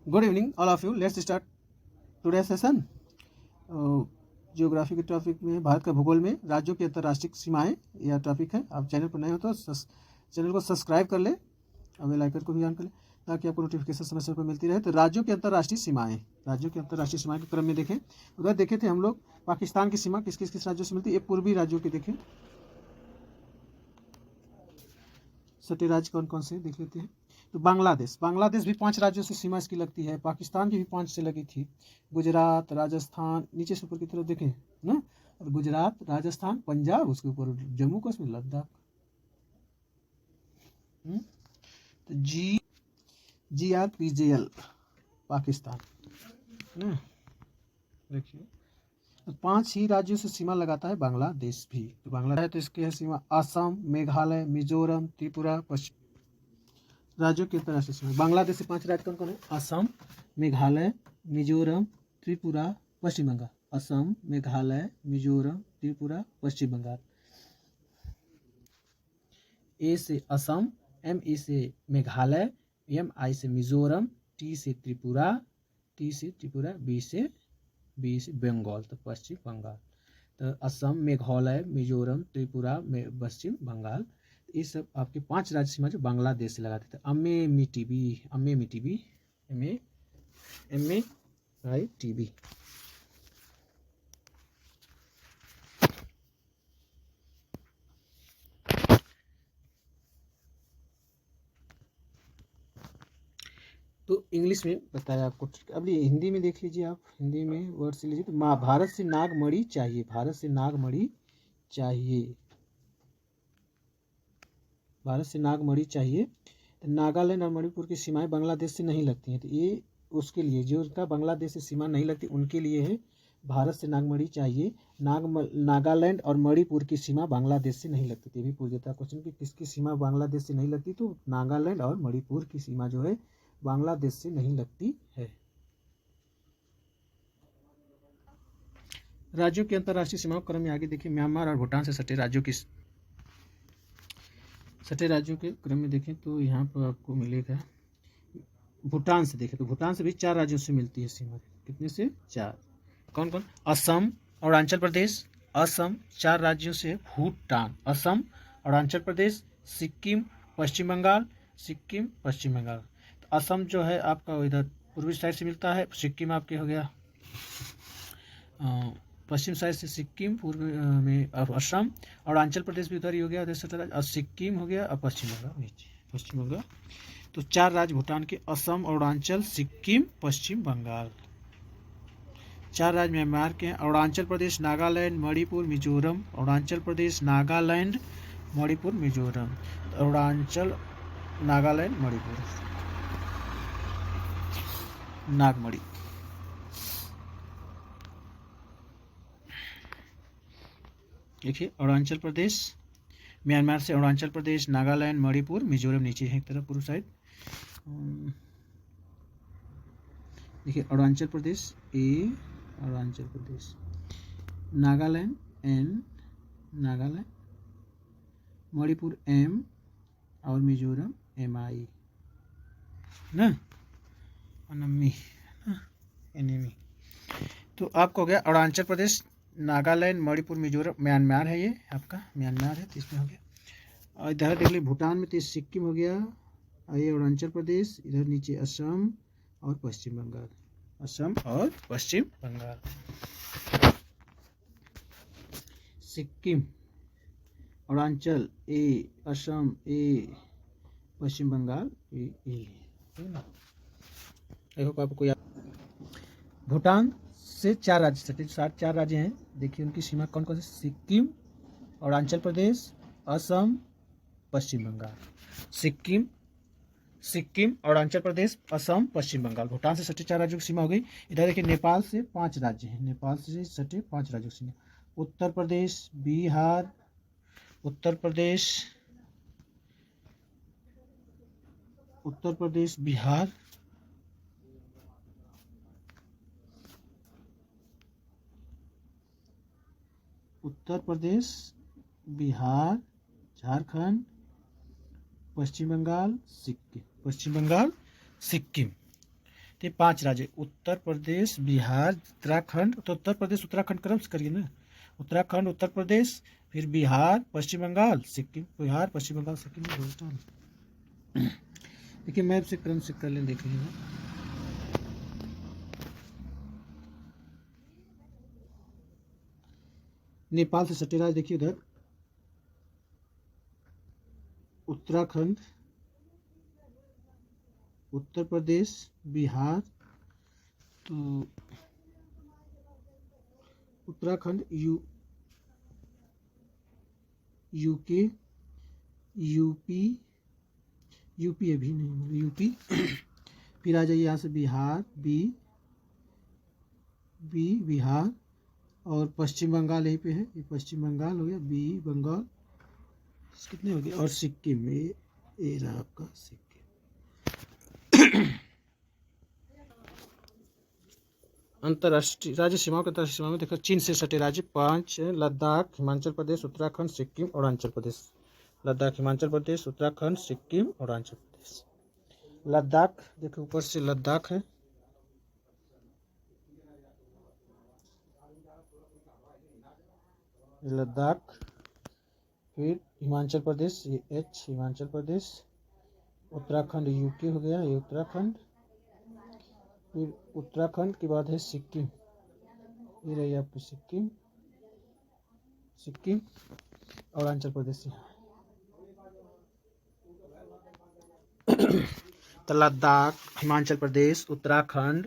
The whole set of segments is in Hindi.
Good evening all of you. Let's start today session. Geography के टॉपिक में भारत का भूगोल में राज्यों की अंतर्राष्ट्रीय सीमाएं, यह टॉपिक है। आप चैनल पर नए हो तो चैनल को सब्सक्राइब कर ले और बेल आइकन को भी ऑन कर ले ताकि आपको नोटिफिकेशन समय समय पर मिलती रहे। तो राज्यों की अंतर्राष्ट्रीय सीमाएं, राज्यों की अंतर्राष्ट्रीय सीमाएं के क्रम में देखें। उधर देखे थे हम लोग पाकिस्तान की सीमा किस किस राज्यों से मिलती है। ये पूर्वी राज्यों की देखें, सटे राज्य कौन कौन से देख लेते हैं। तो बांग्लादेश भी 5 राज्यों से सीमा इसकी लगती है। पाकिस्तान की भी 5 से लगी थी। गुजरात, राजस्थान, नीचे से ऊपर की तरफ देखें ना, और गुजरात, राजस्थान, पंजाब, उसके ऊपर जम्मू कश्मीर, लद्दाख। तो GRPJL पाकिस्तान ना, देखिए। तो 5 ही राज्यों से सीमा लगाता है बांग्लादेश भी। तो बांग्लादेश तो इसकी है सीमा असम, मेघालय, मिजोरम, त्रिपुरा, पश्चिम राज्यों की अंतर्राष्ट्रीय सीमा। बांग्लादेश से 5 राज्य कौन कौन है? असम, मेघालय, मिजोरम, त्रिपुरा, पश्चिम बंगाल। असम, मेघालय, मिजोरम, त्रिपुरा, पश्चिम बंगाल। ए से असम, ME से मेघालय, MI से मिजोरम, T से त्रिपुरा, B से बंगाल, तो पश्चिम बंगाल। तो असम, मेघालय, मिजोरम, त्रिपुरा में पश्चिम बंगाल, ये सब आपके 5 राज्य सीमा जो बांग्लादेश से लगाते थे। MAITB। तो इंग्लिश में बताया आपको। अब ये हिंदी में देख लीजिए, आप हिंदी में वर्ड से लीजिए। तो भारत से नागमणि चाहिए, भारत से नागमणि चाहिए, भारत से नागमणि चाहिए। तो नागालैंड और मणिपुर की सीमाएं बांग्लादेश से नहीं लगती हैं। तो ये उसके लिए, जो उसका बांग्लादेश से सीमा नहीं लगती उनके लिए है, भारत से नागमणि चाहिए। नागालैंड और मणिपुर की सीमा बांग्लादेश से नहीं लगती। ये भी पूछ देता क्वेश्चन कि किसकी सीमा बांग्लादेश से नहीं लगती। तो नागालैंड और मणिपुर की सीमा जो है बांग्लादेश से नहीं लगती है। राज्यों की अंतर्राष्ट्रीय सीमाओं क्रम में आगे देखिए। म्यांमार और भूटान से सटे राज्यों के क्रम में देखें तो यहाँ पर आपको मिलेगा भूटान से। देखें तो भूटान से भी 4 राज्यों से मिलती है सीमा। कितने से? 4। कौन कौन? असम, अरुणाचल प्रदेश। असम 4 राज्यों से भूटान, असम, अरुणाचल प्रदेश, सिक्किम, पश्चिम बंगाल, सिक्किम, पश्चिम बंगाल। तो असम जो है आपका इधर पूर्वी साइड से मिलता है। सिक्किम आपके हो गया पश्चिम साइड से सिक्किम, पूर्व में असम, अरुणाचल प्रदेश भी उधर ही हो गया, और सिक्किम हो गया, और पश्चिम बंगाल नीचे, पश्चिम बंगाल। तो 4 राज्य भूटान के, असम, अरुणाचल, सिक्किम, पश्चिम बंगाल। 4 राज्य म्यांमार के हैं, अरुणाचल प्रदेश, नागालैंड, मणिपुर, मिजोरम। अरुणाचल प्रदेश, नागालैंड, मणिपुर, मिजोरम। अरुणाचल, नागालैंड, मणिपुर, नागमणि। देखिए अरुणाचल प्रदेश, म्यांमार से अरुणाचल प्रदेश, नागालैंड, मणिपुर, मिजोरम नीचे है एक तरफ पूर्व साइड। देखिए Arunachal Pradesh A, Arunachal Pradesh, Nagaland N, Nagaland, Manipur M, और मिजोरम MI ना, अनमी ना, एनमी। तो आपको हो गया अरुणाचल प्रदेश, नागालैंड, मणिपुर, मिजोरम, म्यांमार है, ये आपका म्यांमार है, तो इसमें हो गया। और इधर देख लीजिए भूटान में तो सिक्किम हो गया, ये अरुणाचल प्रदेश, इधर नीचे असम और पश्चिम बंगाल, असम और Paschim Bangal. Sikkim, Arunachal A, Assam A, Paschim Bangal A। I hope आपको याद। भूटान से 4 राज्य, 4 राज्य हैं। देखिए उनकी सीमा कौन कौन सी? सिक्किम, अरुणाचल प्रदेश, असम, पश्चिम बंगाल। सिक्किम, अरुणाचल प्रदेश, असम, पश्चिम बंगाल। भूटान से सटे 4 राज्यों की सीमा हो गई। इधर देखिए नेपाल से 5 राज्य हैं, नेपाल से सटे 5 राज्यों की सीमा। उत्तर प्रदेश, बिहार, बिहार, झारखंड, पश्चिम बंगाल, सिक्किम। तो 5 राज्य उत्तर प्रदेश, बिहार, उत्तराखंड। तो उत्तर प्रदेश उत्तराखंड क्रम से करिए ना, उत्तराखंड, उत्तर प्रदेश, फिर बिहार, पश्चिम बंगाल, सिक्किम। बिहार, पश्चिम बंगाल, सिक्किम। देखिए मैप से क्रम से कर लें, देख लीजिए। नेपाल से सटे राज्य देखिए उधर उत्तराखंड, उत्तर प्रदेश, बिहार। तो उत्तराखंड यूके, यूपी अभी नहीं, यूपी। फिर आ जाइए यहाँ से बिहार, बिहार, और पश्चिम बंगाल यहीं पे है, ये पश्चिम बंगाल हो गया, बंगाल। कितने हो गए, और सिक्किम, ये रहा आपका सिक्किम। अंतर्राष्ट्रीय राज्य सीमाओं के अंतर्राष्ट्रीय सीमा में देखो चीन से सटे राज्य 5 लद्दाख, हिमाचल प्रदेश, उत्तराखंड, सिक्किम, अरुणाचल प्रदेश। लद्दाख, हिमाचल प्रदेश, उत्तराखंड, सिक्किम, अरुणाचल प्रदेश। लद्दाख देखो ऊपर से लद्दाख है, लद्दाख। फिर हिमाचल प्रदेश, ये एच, हिमाचल प्रदेश। उत्तराखंड यूके हो गया, ये उत्तराखंड। फिर उत्तराखंड के बाद है सिक्किम, ये रही आपकी सिक्किम, अरुणाचल प्रदेश। तो लद्दाख, हिमाचल प्रदेश, उत्तराखंड,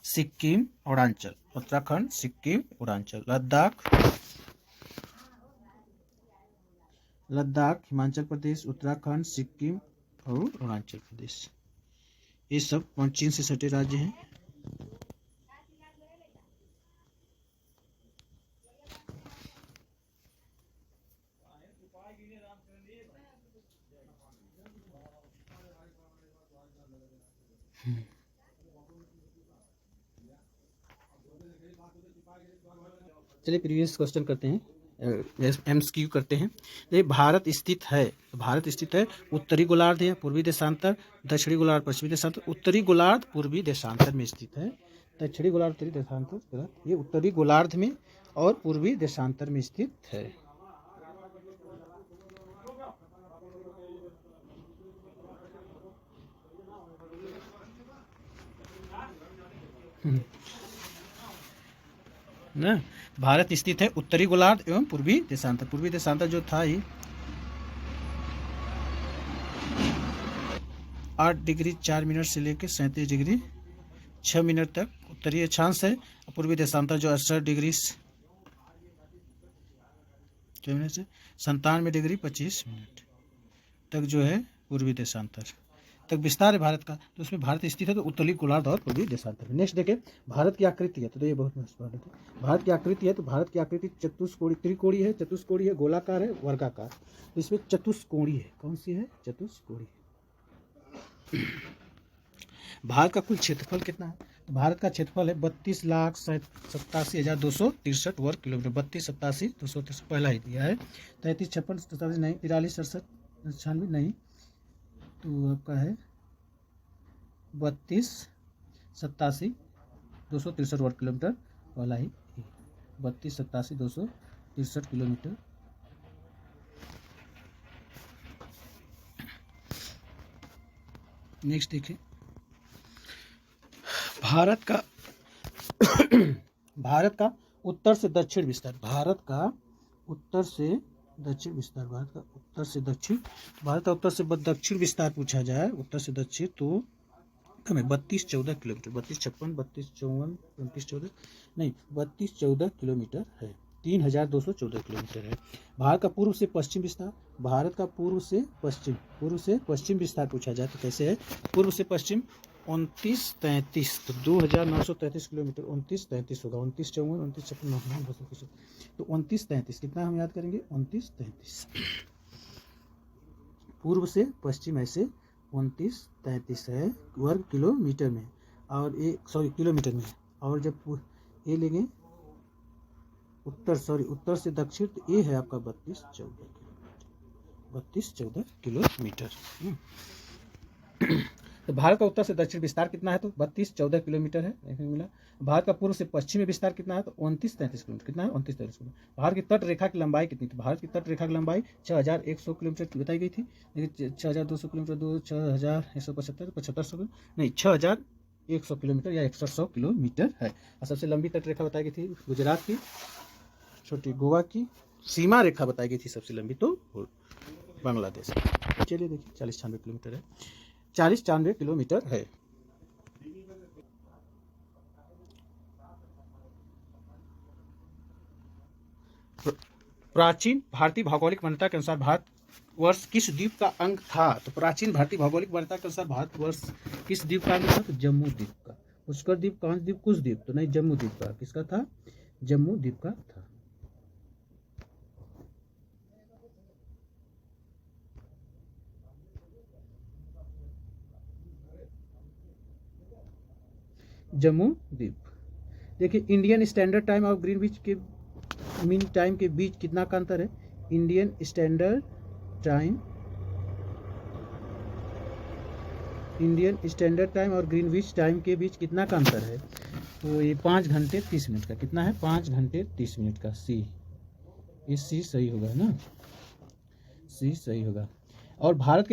सिक्किम, अरुणाचल। उत्तराखंड, सिक्किम, अरुणाचल। लद्दाख, हिमाचल प्रदेश, उत्तराखंड, सिक्किम और अरुणाचल प्रदेश, ये सब चीन से सटे राज्य हैं। चलिए प्रीवियस क्वेश्चन करते हैं, MCQ करते हैं। ये भारत स्थित है, भारत स्थित है उत्तरी गोलार्ध या पूर्वी देशांतर, दक्षिणी गोलार्ध, पश्चिमी देशांतर। उत्तरी गोलार्ध पूर्वी देशांतर में स्थित है, दक्षिणी गोलार्ध उत्तरी देशांतर, ये उत्तरी गोलार्ध में और पूर्वी देशांतर में स्थित है। ना भारत स्थित है उत्तरी गोलार्ध एवं पूर्वी देशांतर। पूर्वी देशांतर जो था ही 8 डिग्री 4 मिनट से लेकर 37 डिग्री 6 मिनट तक उत्तरी अक्षांश है। पूर्वी देशांतर जो 68 डिग्री 97 डिग्री 25 मिनट तक जो है पूर्वी देशांतर तक विस्तार है भारत का। तो उसमें भारत स्थित है तो उत्तरी गोलार्ध और पूर्वी देशांतर। नेक्स्ट देखें, भारत की आकृति है, तो ये बहुत महत्वपूर्ण है। भारत की आकृति है, तो भारत की आकृति चतुष्कोणीय, त्रिकोणीय है, चतुष्कोणीय है, गोलाकार है, वर्गाकार। तो इसमें चतुष्कोणीय है, कौन सी है, चतुष्कोणीय। भारत का कुल क्षेत्रफल कितना है, तो भारत का क्षेत्रफल है 32,87,263 वर्ग किलोमीटर। 32,87,263 पहला ही दिया है। 33, 56, 47 नहीं, 43, 67, 96 नहीं, तो आपका है 32,87,263 वर्ग किलोमीटर वाला ही 32,87,263 किलोमीटर। नेक्स्ट देखें, भारत का भारत का उत्तर से दक्षिण विस्तार। भारत का उत्तर से दक्षिण विस्तार, भारत का उत्तर से दक्षिण, भारत का उत्तर से दक्षिण विस्तार पूछा जाए, उत्तर से दक्षिण, तो कम है 32-14 किलोमीटर। 32-56, 32-54, 29-14 नहीं, 32-14 किलोमीटर है, 3,214 किलोमीटर है। भारत का पूर्व से पश्चिम विस्तार, भारत का पूर्व से पश्चिम विस्तार पूछा जाए तो कैसे है, पूर्व से पश्चिम 29-33, तो 2,933 किलोमीटर। 29-33 होगा, 29-54, 29-56, तो 29-33 कितना हम याद करेंगे, 29-33 पूर्व से पश्चिम ऐसे 29-33 है वर्ग किलोमीटर में, और किलोमीटर में। और जब ये लेंगे उत्तर से दक्षिण, तो ये है आपका 32-14 किलोमीटर। तो भारत का उत्तर से दक्षिण विस्तार कितना है, तो 32-14 किलोमीटर है, देखने को मिला। भारत का पूर्व से पश्चिम में विस्तार कितना है, तो 29-33 किलोमीटर, कितना है 29-33 किलोमीटर। भारत की तट रेखा की लंबाई कितनी, तो भारत की तट रेखा की लंबाई 6100 किलोमीटर बताई गई थी, लेकिन 6200 किलोमीटर, 6175, 7500 नहीं 6100 किलोमीटर या 6100 किलोमीटर है। और सबसे लंबी तट रेखा बताई गई थी गुजरात की, छोटी गोवा की, सीमा रेखा बताई गई थी सबसे लंबी तो बांग्लादेश। चलिए देखिए 40-96 किलोमीटर है, 40-96 किलोमीटर है। प्राचीन भारतीय भौगोलिक मान्यता के अनुसार भारत वर्ष किस द्वीप का अंग था, तो प्राचीन भारतीय भौगोलिक मान्यता के अनुसार भारत वर्ष किस द्वीप का अंग था, तो जम्मू द्वीप का। पुष्कर द्वीप, कांच द्वीप, कुश द्वीप, तो नहीं जम्मू द्वीप का, किसका था, जम्मू द्वीप का था। जम्मू द्वीप। देखिए इंडियन स्टैंडर्ड टाइम और ग्रीनविच के मीन टाइम के बीच कितना का अंतर है, इंडियन स्टैंडर्ड टाइम और ग्रीनविच टाइम के बीच कितना का अंतर है, तो ये 5 घंटे 30 मिनट का, कितना है 5 घंटे 30 मिनट का, सी, ये सी सही होगा ना, सी सही होगा। और भारत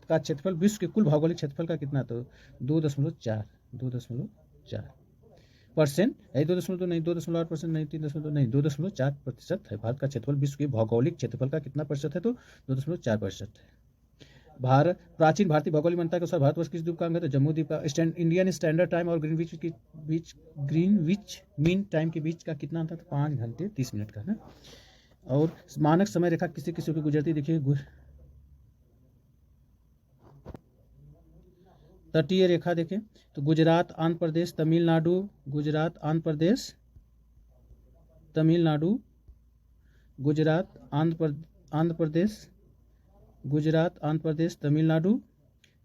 का क्षेत्रफल विश्व के कुल भौगोलिक क्षेत्रफल का कितना, तो 2.4% है, 2 नहीं 2.8% नहीं 3 नहीं 2.4% है। भारत का क्षेत्रफल विश्व के भौगोलिक क्षेत्रफल का कितना प्रतिशत है, तो 2.4% है। प्राचीन भारतीय भौगोलिक मान्यता के अनुसार भारतवर्ष किस द्वीप का अंग है, तो जम्मू द्वीप का। इंडियन स्टैंडर्ड टाइम और ग्रीनविच मीन टाइम के बीच का कितना अंतर था, 5 घंटे 30 मिनट का ना। और मानक समय रेखा किसी किसी की गुजरती, देखिए तटीय रेखा देखें तो गुजरात, आंध्र प्रदेश, तमिलनाडु, गुजरात, आंध्र प्रदेश, तमिलनाडु, गुजरात, आंध्र प्रदेश, गुजरात, आंध्र प्रदेश, तमिलनाडु,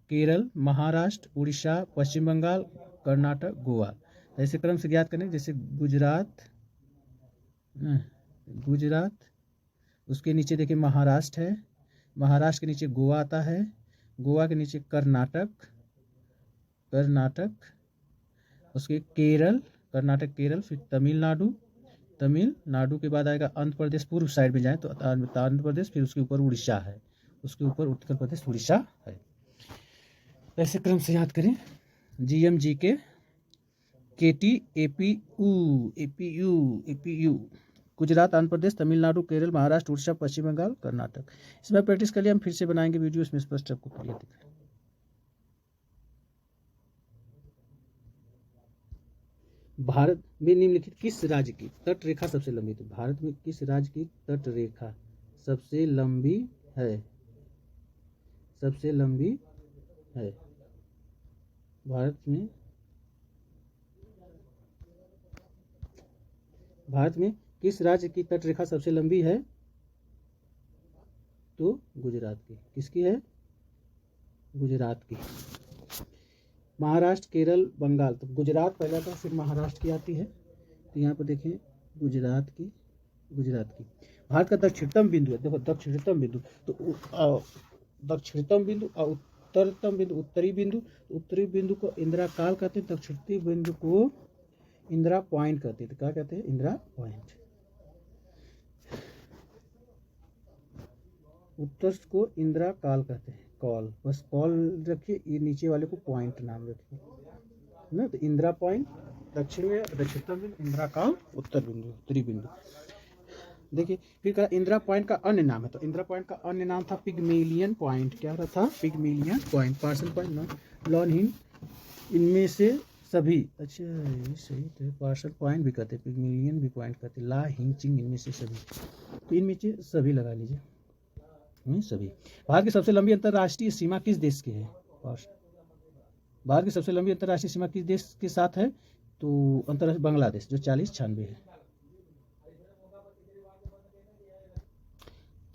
केरल, महाराष्ट्र, उड़ीसा, पश्चिम बंगाल, कर्नाटक, गोवा। ऐसे क्रम से ज्ञात करें, जैसे गुजरात, उसके नीचे देखिए महाराष्ट्र है, महाराष्ट्र के नीचे गोवा आता है, गोवा के नीचे कर्नाटक, उसके कर्नाटक केरल, फिर तमिलनाडु के बाद आएगा आंध्र प्रदेश, पूर्व साइड में जाए तो आंध्र प्रदेश, फिर उसके ऊपर उड़ीसा है, उसके ऊपर उत्तर प्रदेश, उड़ीसा है। ऐसे क्रम से याद करें, GMG के KT APU गुजरात, आंध्र प्रदेश, तमिलनाडु, केरल, महाराष्ट्र, उड़ीसा, पश्चिम बंगाल, कर्नाटक। इस बार प्रैक्टिस कर लिया, हम फिर से बनाएंगे वीडियो, इसमें स्पष्ट आपको क्लियर दिखेगा। भारत में निम्नलिखित किस राज्य की तट रेखा सबसे लंबी, तो भारत में किस राज्य की तट रेखा सबसे लंबी है, भारत में किस राज्य की तट रेखा सबसे लंबी है, तो गुजरात की। किसकी है, गुजरात की। महाराष्ट्र, केरल, बंगाल, तो गुजरात पहले आता है, फिर महाराष्ट्र की आती है, तो यहाँ पर देखें गुजरात की। भारत का दक्षिणतम बिंदु है, देखो दक्षिणतम बिंदु, तो दक्षिणतम बिंदु और उत्तरतम बिंदु, उत्तरी बिंदु को इंदिरा काल कहते हैं, दक्षिणी बिंदु को इंदिरा पॉइंट कहते हैं, तो क्या कहते हैं, इंदिरा पॉइंट। उत्तर को इंदिरा काल कहते हैं, कॉल, बस कॉल रखिए, ये नीचे वाले को पॉइंट नाम रखिए ना, तो इंदिरा पॉइंट दक्षिण में, दक्षिणतम बिंदु, इंदिरा काल उत्तर बिंदु, उत्तरी बिंदु। देखिए फिर कहा इंदिरा पॉइंट का अन्य नाम है, तो इंदिरा पॉइंट का अन्य नाम था पिग्मेलियन पॉइंट। क्या था, Pygmalion point, parcel point, lawn हिन, इनमें से सभी, अच्छा ये सही तो पार्सल पॉइंट भी कहते, पिग्मेलियन भी पॉइंट कहते, ला हिंचिंग, इनमें से सभी, तो इनमें से सभी लगा लीजिए, सभी। भारत की सबसे लंबी अंतर्राष्ट्रीय सीमा किस देश की है, भारत की सबसे लंबी अंतर्राष्ट्रीय सीमा किस देश के साथ है, तो अंतर्राष्ट्रीय बांग्लादेश, जो 4096 है।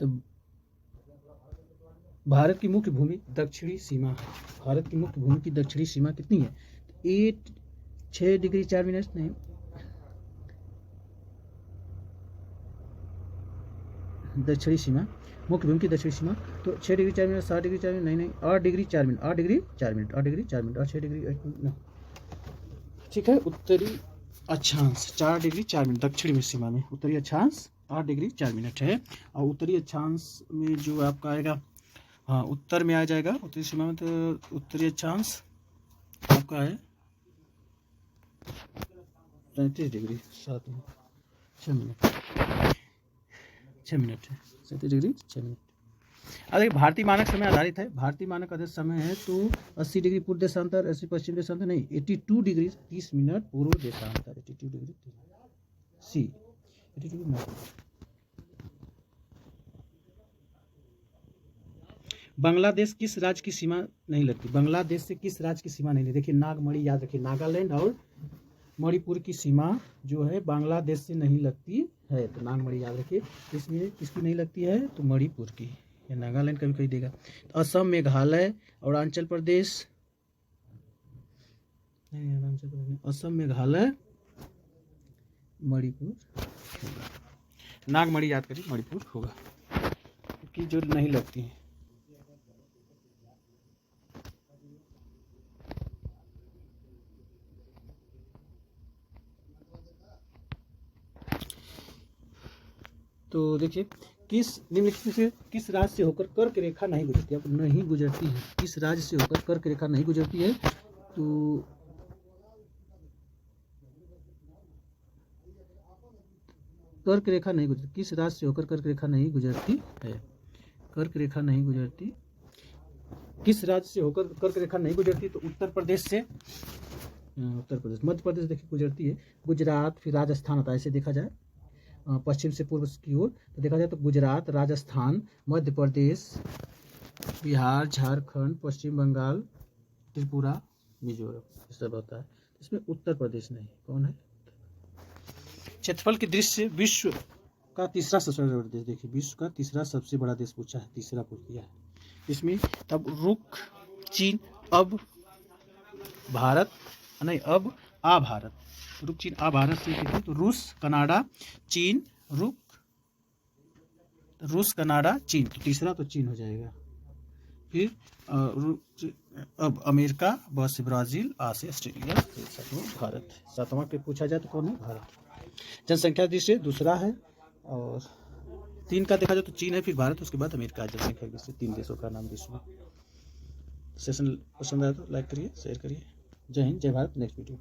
तो भारत की मुख्य भूमि दक्षिणी सीमा है, भारत की मुख्य भूमि की दक्षिणी सीमा कितनी है, 6 डिग्री 4 मिनट नहीं, दक्षिणी सीमा मुख्य भूमि की दक्षिणी सीमा तो 6 डिग्री 4 मिनट, 7 डिग्री 4 मिनट, नहीं 8 degree 4 minute, 8 degree 4 minute, 8 degree 4 minute और 6 डिग्री 1 मिनट, ठीक है। उत्तरी अक्षांश 4 डिग्री 4 मिनट दक्षिणी में सीमा में उत्तरी अक्षांश 8 डिग्री 4 मिनट है। और उत्तरी अक्षांश में जो आपका आएगा, हाँ उत्तर में आ जाएगा उत्तरी सीमा में, तो उत्तरी अक्षांश आपका है 37 डिग्री 7 मिनट 6 मिनट 6 मिनट है, 37 डिग्री 6 मिनट। अब देखिए भारतीय मानक समय आधारित है, भारतीय मानक आधारित समय है तो 80 डिग्री पूर्व देशांतर, 80 पश्चिम देशांतर, नहीं 82 डिग्री 30 मिनट पूर्व देशांतर, 82 डिग्री सी 82 मिनट। बांग्लादेश किस राज्य की सीमा नहीं लगती, बांग्लादेश से किस राज्य की सीमा नहीं लगती, देखिए नागमणि याद रखिए, नागालैंड और मणिपुर की सीमा जो है बांग्लादेश से नहीं लगती है, तो नागमणि याद रखिए। इसमें किसकी नहीं लगती है, तो मणिपुर की, या नागालैंड कभी कहीं देगा। तो असम, मेघालय, अरुणाचल प्रदेश, नहीं अरुणाचल प्रदेश, असम, मेघालय, मणिपुर होगा, नागमणि याद करिए, मणिपुर होगा क्योंकि जो नहीं लगती है। तो देखिए किस निम्नलिखित से किस राज्य से होकर कर्क रेखा नहीं गुजरती, अब नहीं गुजरती है, किस राज्य से होकर कर्क रेखा नहीं गुजरती है, तो कर्क रेखा नहीं गुजरती, किस राज्य से होकर कर्क रेखा नहीं गुजरती है, कर्क रेखा नहीं गुजरती, किस राज्य से होकर कर्क रेखा नहीं गुजरती, तो उत्तर प्रदेश से, उत्तर प्रदेश, मध्य प्रदेश देखिए गुजरती है, गुजरात, फिर राजस्थान आता है, ऐसे देखा जाए पश्चिम से पूर्व की ओर, तो देखा जाए तो गुजरात, राजस्थान, मध्य प्रदेश, बिहार, झारखंड, पश्चिम बंगाल, त्रिपुरा, मिजोरम, ये सब होता है। इसमें उत्तर प्रदेश नहीं, कौन है। क्षेत्रफल की दृष्टि से विश्व का तीसरा सबसे बड़ा देश, देखिए विश्व का तीसरा सबसे बड़ा देश पूछा है, तीसरा पूछ दिया है इसमें। तब रुक चीन, अब भारत, नहीं अब आ भारत, रुक चीन आ भारत से कितने, तो रूस, कनाडा, चीन, रूस, कनाडा, चीन, तो तीसरा तो चीन हो जाएगा। फिर अब अमेरिका, ब से ब्राजील, आ से ऑस्ट्रेलिया, सातवां भारत, सातवां पे पूछा जाए तो कौन है, भारत। जनसंख्या दृष्टि से दूसरा है, और 3 का देखा जाए तो चीन है, फिर भारत, उसके बाद अमेरिका। जनसंख्या दृष्टि से 3 देशों का नाम विश्व में। सेशन पसंद आया तो लाइक करिए, शेयर करिए। जय हिंद, जय भारत। Next video.